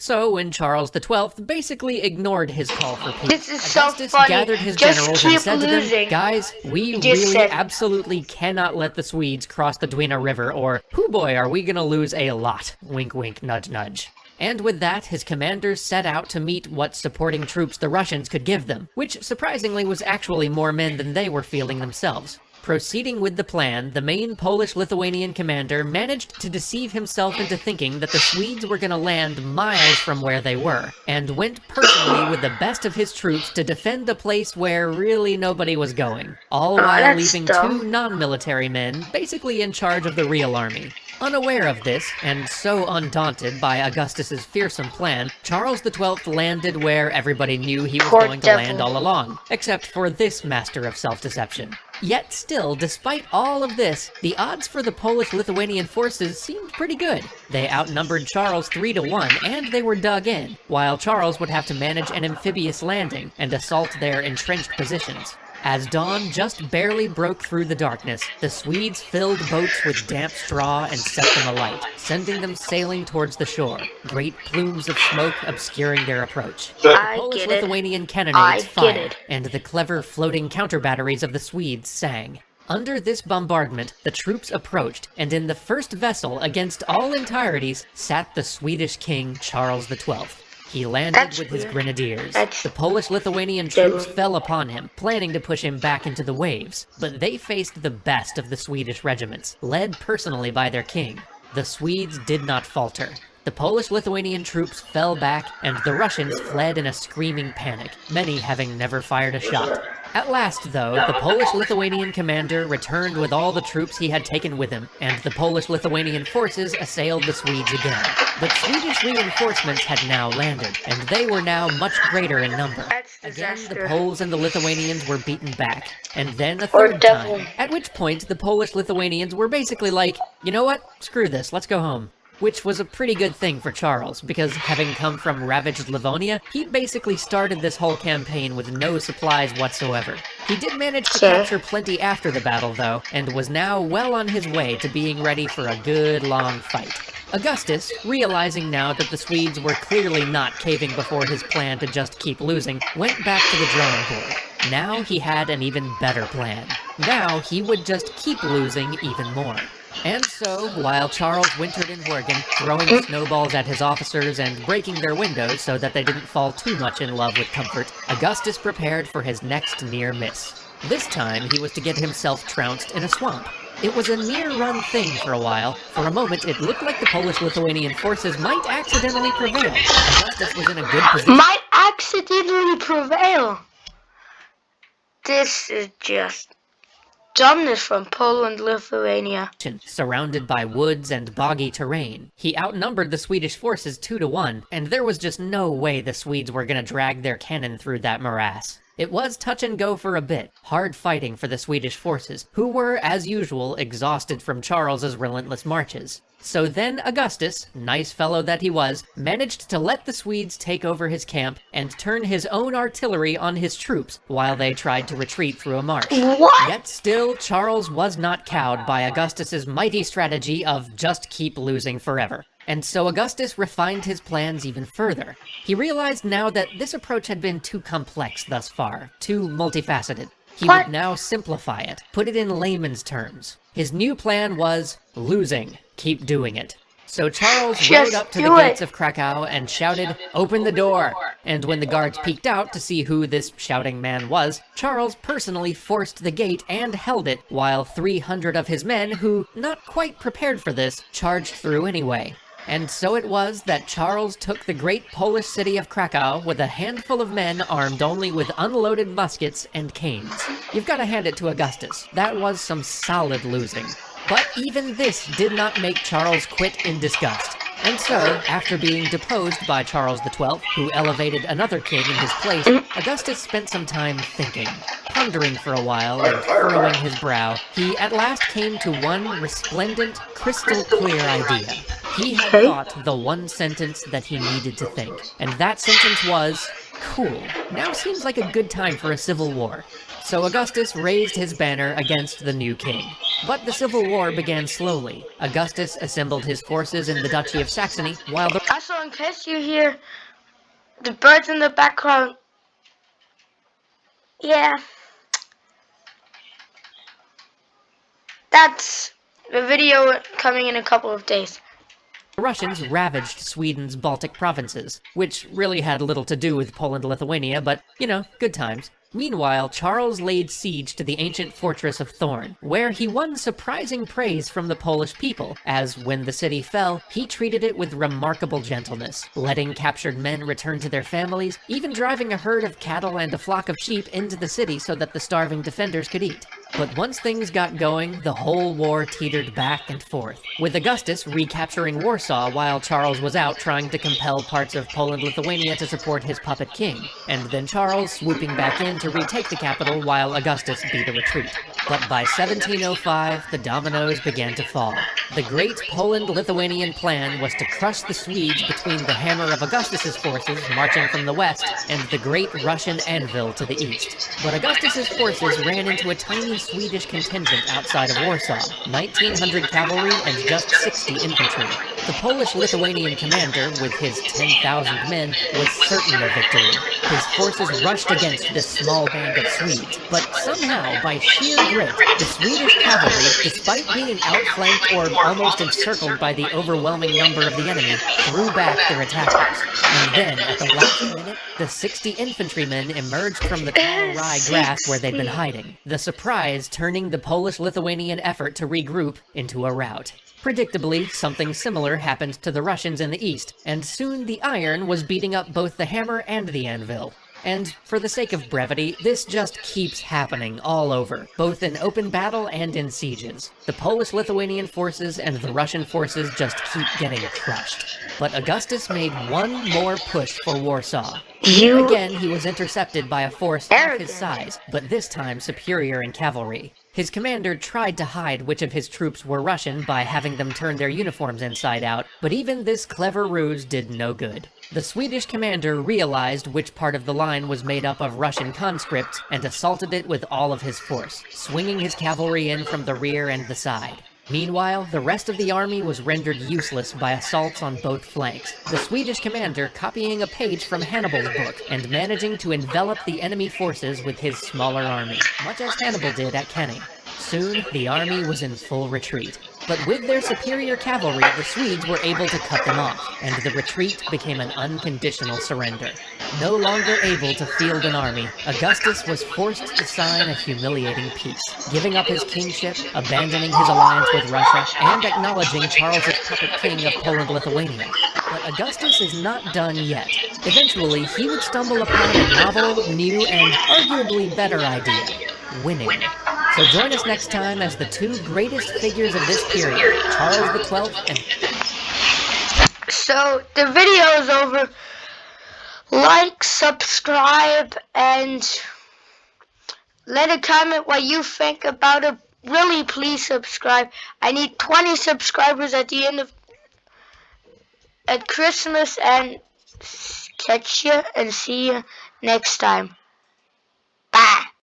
So when Charles XII basically ignored his call for peace, This is so Augustus funny. gathered his Just generals keep and said to them, losing. guys, we Just really said- absolutely cannot let the Swedes cross the Dwina River, or, hoo boy, are we gonna lose a lot. Wink wink, nudge nudge. And with that, his commanders set out to meet what supporting troops the Russians could give them, which surprisingly was actually more men than they were fielding themselves. Proceeding with the plan, the main Polish-Lithuanian commander managed to deceive himself into thinking that the Swedes were going to land miles from where they were, and went personally with the best of his troops to defend a place where really nobody was going, all while that's leaving dumb. 2 non-military men basically in charge of the real army. Unaware of this, and so undaunted by Augustus's fearsome plan, Charles XII landed where everybody knew he was Poor going to devil. land all along, except for this master of self-deception. Yet still, despite all of this, the odds for the Polish-Lithuanian forces seemed pretty good. They outnumbered Charles 3-1, and they were dug in, while Charles would have to manage an amphibious landing and assault their entrenched positions. As dawn just barely broke through the darkness, the Swedes filled boats with damp straw and set them alight, sending them sailing towards the shore, great plumes of smoke obscuring their approach. The I get it. Polish-Lithuanian cannonades I get fired, it. and the clever floating counter-batteries of the Swedes sang. Under this bombardment, the troops approached, and in the first vessel against all entireties sat the Swedish king Charles XII. He landed That's with his weird. grenadiers. That's The Polish-Lithuanian deadly. troops fell upon him, planning to push him back into the waves, but they faced the best of the Swedish regiments, led personally by their king. The Swedes did not falter. The Polish-Lithuanian troops fell back, and the Russians fled in a screaming panic, many having never fired a shot. At last, though, the Polish-Lithuanian commander returned with all the troops he had taken with him, and the Polish-Lithuanian forces assailed the Swedes again. But Swedish reinforcements had now landed, and they were now much greater in number. That's Again, the disaster. Poles and the Lithuanians were beaten back, and then a Or third devil. time, at which point the Polish-Lithuanians were basically like, you know what, screw this, let's go home. Which was a pretty good thing for Charles, because having come from ravaged Livonia, he basically started this whole campaign with no supplies whatsoever. He did manage to Sure. capture plenty after the battle, though, and was now well on his way to being ready for a good long fight. Augustus, realizing now that the Swedes were clearly not caving before his plan to just keep losing, went back to the drawing board. Now he had an even better plan. Now he would just keep losing even more. And so, while Charles wintered in Wergen, throwing snowballs at his officers and breaking their windows so that they didn't fall too much in love with comfort, Augustus prepared for his next near miss. This time, he was to get himself trounced in a swamp. It was a near-run thing for a while. For a moment, it looked like the Polish-Lithuanian forces might accidentally prevail. Augustus was in a good position. Might accidentally prevail. This is just dumbness from Poland, Lithuania. Surrounded by woods and boggy terrain. He outnumbered the Swedish forces 2-1, and there was just no way the Swedes were gonna drag their cannon through that morass. It was touch and go for a bit, hard fighting for the Swedish forces, who were, as usual, exhausted from Charles's relentless marches. So then Augustus, nice fellow that he was, managed to let the Swedes take over his camp and turn his own artillery on his troops while they tried to retreat through a marsh. What? Yet still, Charles was not cowed by Augustus's mighty strategy of just keep losing forever. And so Augustus refined his plans even further. He realized now that this approach had been too complex thus far, too multifaceted. He What? would now simplify it, put it in layman's terms. His new plan was losing. Keep doing it. So Charles Just rode up to the do gates it. of Krakow and shouted, "Open the door!" And when the guards peeked out to see who this shouting man was, Charles personally forced the gate and held it, while 300 of his men, who, not quite prepared for this, charged through anyway. And so it was that Charles took the great Polish city of Krakow with a handful of men armed only with unloaded muskets and canes. You've got to hand it to Augustus. That was some solid losing. But even this did not make Charles quit in disgust. And so, after being deposed by Charles XII, who elevated another king in his place, Augustus spent some time thinking. Pondering for a while and furrowing his brow, he at last came to one resplendent, crystal-clear idea. He had thought the one sentence that he needed to think, and that sentence was, Cool. Now seems like a good time for a civil war. So Augustus raised his banner against the new king. But the civil war began slowly. Augustus assembled his forces in the Duchy of Saxony, while the... Also, in case you hear the birds in the background, yeah, that's the video coming in a couple of days. The Russians ravaged Sweden's Baltic provinces, which really had little to do with Poland-Lithuania, but, you know, good times. Meanwhile, Charles laid siege to the ancient fortress of Thorn, where he won surprising praise from the Polish people, as when the city fell, he treated it with remarkable gentleness, letting captured men return to their families, even driving a herd of cattle and a flock of sheep into the city so that the starving defenders could eat. But once things got going, the whole war teetered back and forth, with Augustus recapturing Warsaw while Charles was out trying to compel parts of Poland-Lithuania to support his puppet king, and then Charles swooping back in to retake the capital while Augustus beat a retreat. But by 1705, the dominoes began to fall. The great Poland-Lithuanian plan was to crush the Swedes between the hammer of Augustus's forces marching from the west and the great Russian anvil to the east. But Augustus's forces ran into a tiny Swedish contingent outside of Warsaw, 1,900 cavalry and just 60 infantry. The Polish-Lithuanian commander, with his 10,000 men, was certain of victory. His forces rushed against this small band of Swedes, but somehow, by sheer grit, the Swedish cavalry, despite being outflanked or almost encircled by the overwhelming number of the enemy, threw back their attackers. And then, at the last minute, the 60 infantrymen emerged from the tall rye grass where they'd been hiding, the surprise turning the Polish-Lithuanian effort to regroup into a rout. Predictably, something similar happened to the Russians in the east, and soon the iron was beating up both the hammer and the anvil. And for the sake of brevity, this just keeps happening all over, both in open battle and in sieges. The Polish-Lithuanian forces and the Russian forces just keep getting crushed. But Augustus made one more push for Warsaw. Again, he was intercepted by a force half his size, but this time superior in cavalry. His commander tried to hide which of his troops were Russian by having them turn their uniforms inside out, but even this clever ruse did no good. The Swedish commander realized which part of the line was made up of Russian conscripts and assaulted it with all of his force, swinging his cavalry in from the rear and the side. Meanwhile, the rest of the army was rendered useless by assaults on both flanks, the Swedish commander copying a page from Hannibal's book and managing to envelop the enemy forces with his smaller army, much as Hannibal did at Kenny. Soon, the army was in full retreat. But with their superior cavalry, the Swedes were able to cut them off, and the retreat became an unconditional surrender. No longer able to field an army, Augustus was forced to sign a humiliating peace, giving up his kingship, abandoning his alliance with Russia, and acknowledging Charles' puppet king of Poland-Lithuania. But Augustus is not done yet. Eventually, he would stumble upon a novel, new, and arguably better idea: winning. So join us next time as the two greatest figures of this period, Charles XII and... So, the video is over. Like, subscribe, and let a comment what you think about it. Really, please subscribe. I need 20 subscribers at the end of... at Christmas, and catch you and see you next time.